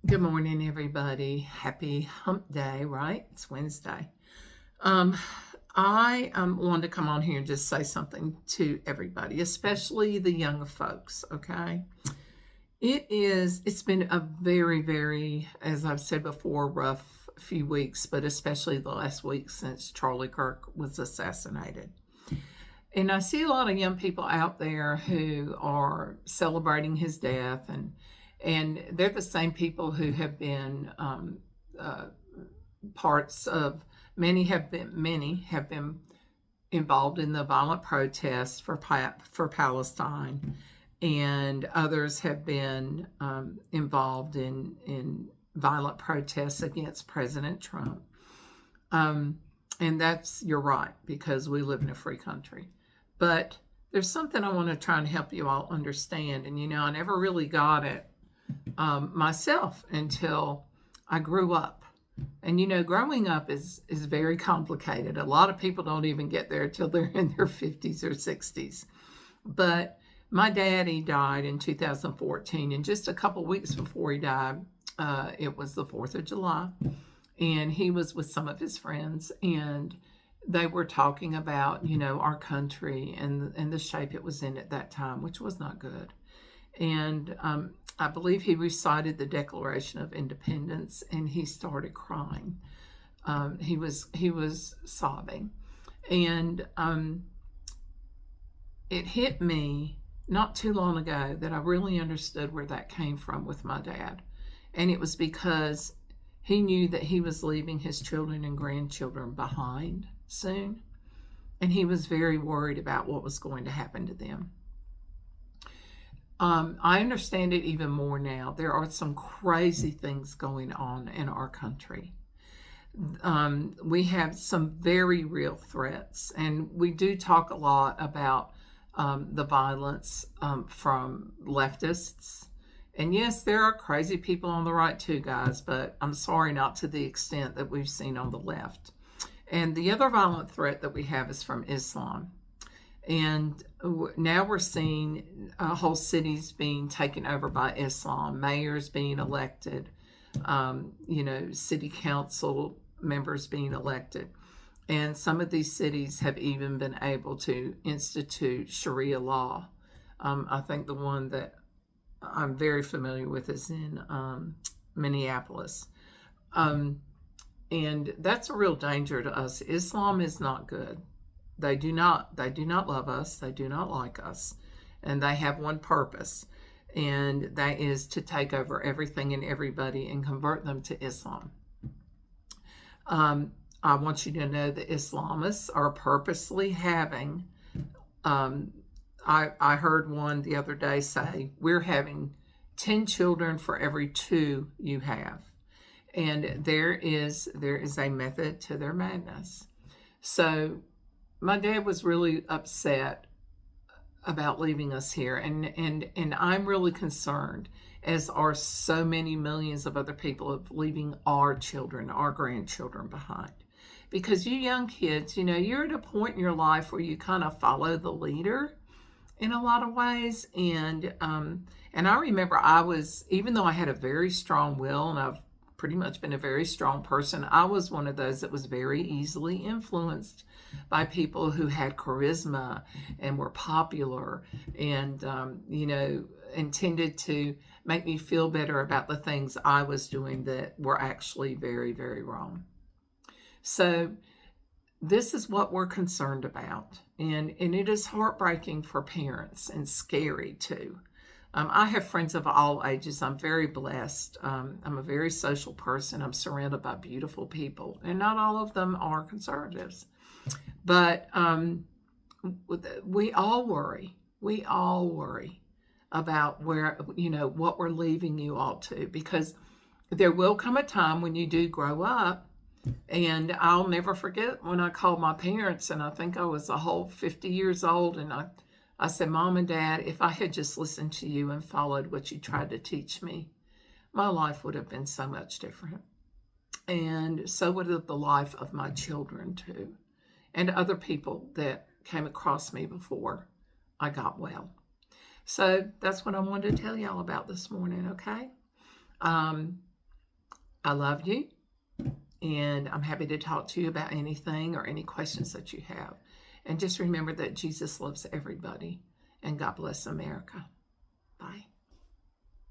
Good morning, everybody. Happy hump day, right? It's Wednesday. Um, I wanted to come on here and just say something to everybody, especially the younger folks, okay? It's been a very, as I've said before, rough few weeks, but especially the last week since Charlie Kirk was assassinated. And I see a lot of young people out there who are celebrating his death, and they're the same people who have been uh, parts of many have been involved in the violent protests for Palestine, and others have been involved in violent protests against President Trump. Um, and that's you're right, because we live in a free country. But there's something I want to try and help you all understand, and I never really got it myself until I grew up. And growing up is very complicated. A lot of people don't even get there till they're in their 50s or 60s. But my daddy died in 2014, and just a couple weeks before he died, it was the 4th of July, and he was with some of his friends, and they were talking about our country and the shape it was in at that time, which was not good. And I believe he recited the Declaration of Independence, and he started crying. He was sobbing, and it hit me not too long ago that I really understood where that came from with my dad, and it was because he knew that he was leaving his children and grandchildren behind soon, and he was very worried about what was going to happen to them. I understand it even more now. There are some crazy things going on in our country. We have some very real threats, and we do talk a lot about the violence from leftists. And yes, there are crazy people on the right too, guys, but I'm sorry, not to the extent that we've seen on the left. And the other violent threat that we have is from Islam. And now we're seeing whole cities being taken over by Islam, mayors being elected, city council members being elected. And some of these cities have even been able to institute Sharia law. I think the one that I'm very familiar with is in Minneapolis. And that's a real danger to us. Islam is not good. They do not love us. They do not like us. And they have one purpose, and that is to take over everything and everybody and convert them to Islam. I want you to know that Islamists are purposely having, I heard one the other day say, we're having 10 children for every 2 you have. And there is a method to their madness. So my dad was really upset about leaving us here, and I'm really concerned, as are so many millions of other people, of leaving our children, our grandchildren behind. Because you young kids, you're at a point in your life where you kind of follow the leader in a lot of ways. And I remember even though I had a very strong will, and I've pretty much been a very strong person, I was one of those that was very easily influenced by people who had charisma and were popular, and intended to make me feel better about the things I was doing that were actually very, very wrong. So this is what we're concerned about, and it is heartbreaking for parents and scary too. I have friends of all ages. I'm very blessed. I'm a very social person. I'm surrounded by beautiful people, and not all of them are conservatives. But we all worry. We all worry about what we're leaving you all to, because there will come a time when you do grow up. And I'll never forget when I called my parents, and I think I was a whole 50 years old, and I said, Mom and Dad, if I had just listened to you and followed what you tried to teach me, my life would have been so much different. And so would have the life of my children too, and other people that came across me before I got well. So that's what I wanted to tell y'all about this morning, okay? I love you, and I'm happy to talk to you about anything or any questions that you have. And just remember that Jesus loves everybody, and God bless America. Bye.